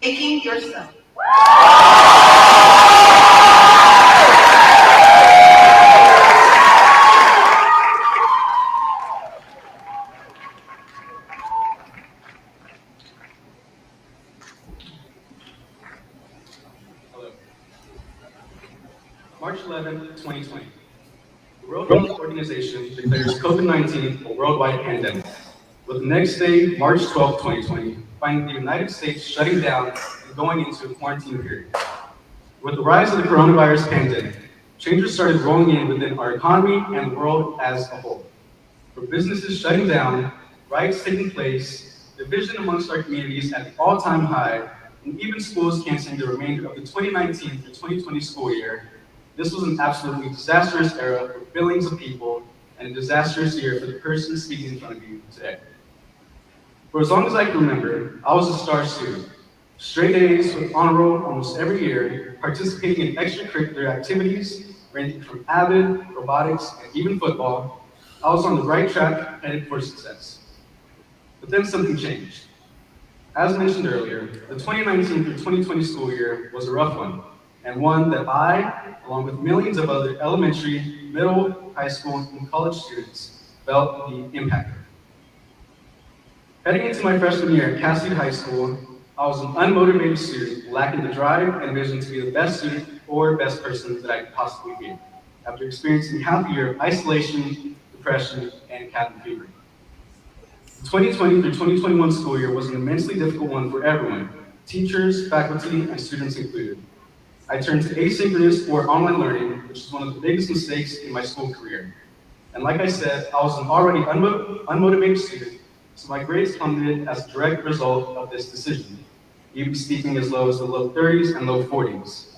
Making yourself. Hello. March 11, 2020. The World Health Organization declares COVID-19 a worldwide pandemic, with the next day, March 12, 2020, finding the United States shutting down and going into a quarantine period. With the rise of the coronavirus pandemic, changes started rolling in within our economy and the world as a whole. From businesses shutting down, riots taking place, division amongst our communities at an all-time high, and even schools canceling the remainder of the 2019 through 2020 school year, this was an absolutely disastrous era for billions of people and a disastrous year for the person speaking in front of you today. For as long as I can remember, I was a star student. Straight A's with honor roll almost every year, participating in extracurricular activities ranging from AVID, robotics, and even football. I was on the right track, headed for success. But then something changed. As mentioned earlier, the 2019 through 2020 school year was a rough one, and one that I, along with millions of other elementary, middle, high school, and college students, felt the impact of. Heading into my freshman year at Cassidy High School, I was an unmotivated student lacking the drive and vision to be the best student or best person that I could possibly be, after experiencing half a year of isolation, depression, and cabin fever. The 2020 through 2021 school year was an immensely difficult one for everyone, teachers, faculty, and students included. I turned to asynchronous or online learning, which is one of the biggest mistakes in my school career. And like I said, I was an already unmotivated student, so my grades plummeted as a direct result of this decision, even speaking as low as the low 30s and low 40s.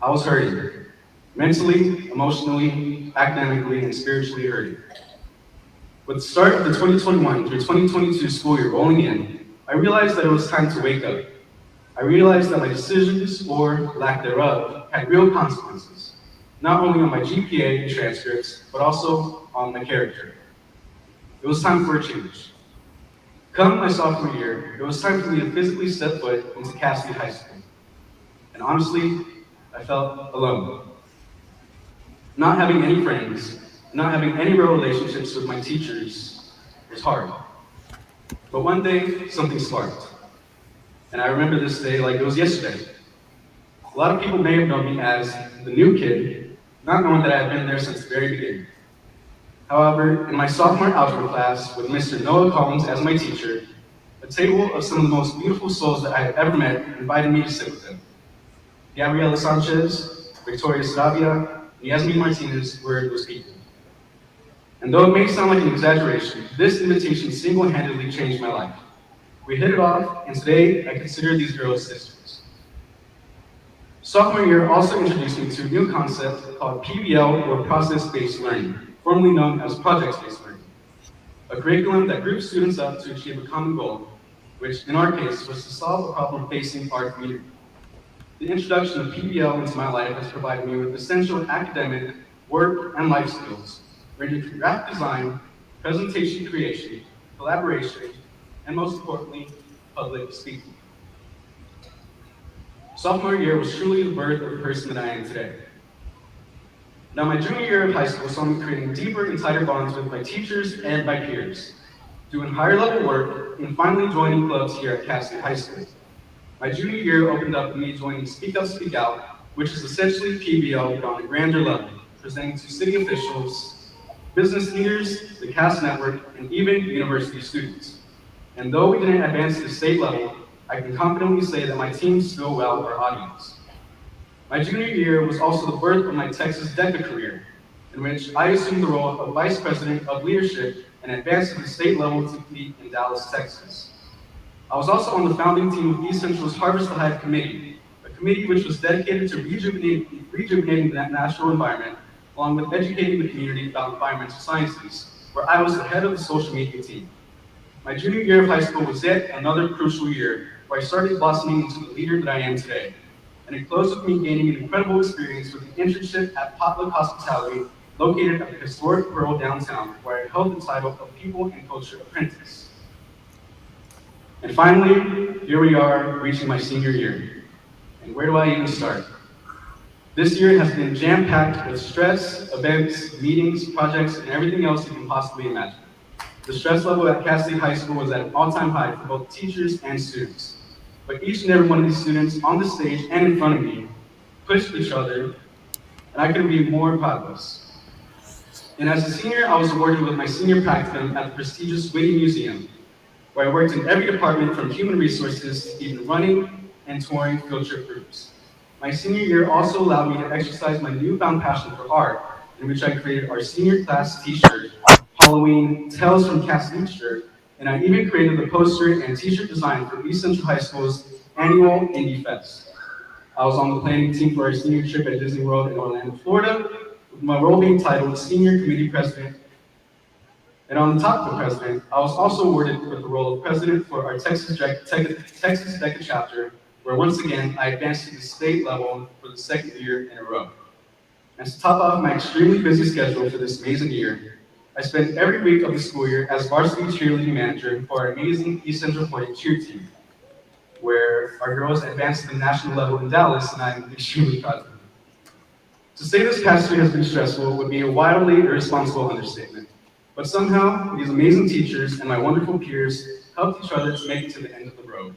I was hurting, mentally, emotionally, academically, and spiritually hurting. With the start of the 2021 through 2022 school year rolling in, I realized that it was time to wake up. I realized that my decisions, or lack thereof, had real consequences, not only on my GPA and transcripts, but also on my character. It was time for a change. Come my sophomore year, it was time for me to physically step foot into Cassidy High School. And honestly, I felt alone. Not having any friends, not having any real relationships with my teachers was hard. But one day, something sparked. And I remember this day like it was yesterday. A lot of people may have known me as the new kid, not knowing that I had been there since the very beginning. However, in my sophomore algebra class with Mr. Noah Collins as my teacher, a table of some of the most beautiful souls that I have ever met invited me to sit with them. Gabriela Sanchez, Victoria Sarabia, and Yasmin Martinez were those people. And though it may sound like an exaggeration, this invitation single-handedly changed my life. We hit it off, and today I consider these girls sisters. Sophomore year also introduced me to a new concept called PBL, or Process-Based Learning, formerly known as Project-Based Learning, a curriculum that groups students up to achieve a common goal, which in our case was to solve a problem facing our community. The introduction of PBL into my life has provided me with essential academic, work, and life skills, ranging from graphic design, presentation creation, collaboration, and most importantly, public speaking. Sophomore year was truly the birth of the person that I am today. Now, my junior year of high school saw me creating deeper and tighter bonds with my teachers and my peers, doing higher level work, and finally joining clubs here at Cassidy High School. My junior year opened up with me joining Speak Up, Speak Out, which is essentially PBL but on a grander level, presenting to city officials, business leaders, the CAS network, and even university students. And though we didn't advance to the state level, I can confidently say that my team still wowed our audience. My junior year was also the birth of my Texas DECA career, in which I assumed the role of Vice President of Leadership and advanced to the state level to compete in Dallas, Texas. I was also on the founding team of East Central's Harvest the Hive Committee, a committee which was dedicated to rejuvenating the natural environment, along with educating the community about environmental sciences, where I was the head of the social media team. My junior year of high school was yet another crucial year, where I started blossoming into the leader that I am today. And it closed with me gaining an incredible experience with the internship at Potluck Hospitality, located at the historic Pearl downtown, where I held the title of People and Culture Apprentice. And finally, here we are reaching my senior year. And where do I even start? This year has been jam-packed with stress, events, meetings, projects, and everything else you can possibly imagine. The stress level at Cass State High School was at an all-time high for both teachers and students. But each and every one of these students on the stage and in front of me pushed each other, and I couldn't be more proud of us. And as a senior, I was awarded with my senior practicum at the prestigious Whitty Museum, where I worked in every department from human resources to even running and touring field trip groups. My senior year also allowed me to exercise my newfound passion for art, in which I created our senior class t-shirt, Halloween Tales from Cass t-shirt, and I even created the poster and t-shirt design for East Central High School's annual Indie Fest. I was on the planning team for our senior trip at Disney World in Orlando, Florida, with my role being titled Senior Committee President. And on the top of the president, I was also awarded with the role of president for our Texas DECA chapter, where once again, I advanced to the state level for the second year in a row. And to top off my extremely busy schedule for this amazing year, I spent every week of the school year as varsity cheerleading manager for our amazing East Central Point cheer team, where our girls advanced to the national level in Dallas, and I'm extremely proud of them. To say this past year has been stressful would be a wildly irresponsible understatement. But somehow, these amazing teachers and my wonderful peers helped each other to make it to the end of the road.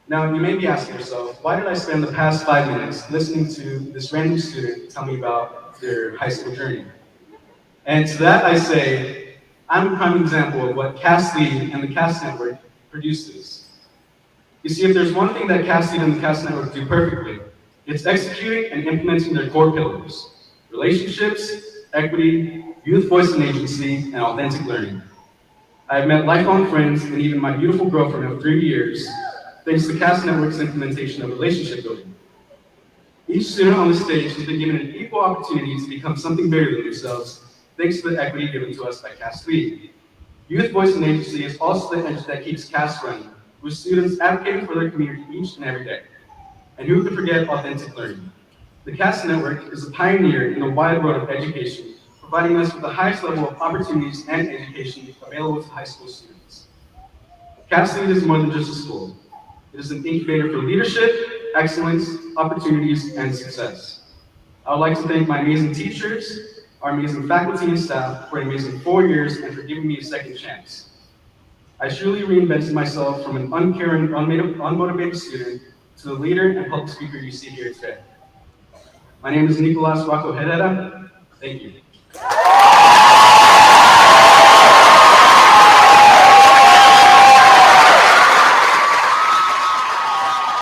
Now, you may be asking yourself, why did I spend the past 5 minutes listening to this random student tell me about their high school journey? And to that I say, I'm a prime example of what Cass Lee and the Cass Network produces. You see, if there's one thing that Cass Lee and the Cass Network do perfectly, it's executing and implementing their core pillars: relationships, equity, youth voice and agency, and authentic learning. I have met lifelong friends and even my beautiful girlfriend of 3 years, thanks to Cass Network's implementation of relationship building. Each student on the stage has been given an equal opportunity to become something bigger than themselves, thanks to the equity given to us by Cass Lee. Youth voice and agency is also the engine that keeps Cass running, with students advocating for their community each and every day. And who could forget authentic learning? The Cass Network is a pioneer in the wide world of education, providing us with the highest level of opportunities and education available to high school students. Cass Lee is more than just a school. It is an incubator for leadership, excellence, opportunities, and success. I would like to thank my amazing teachers, our amazing faculty and staff for an amazing 4 years and for giving me a second chance. I truly reinvented myself from an uncaring, unmotivated student to the leader and public speaker you see here today. My name is Nicolas Rocko Herrera. Thank you.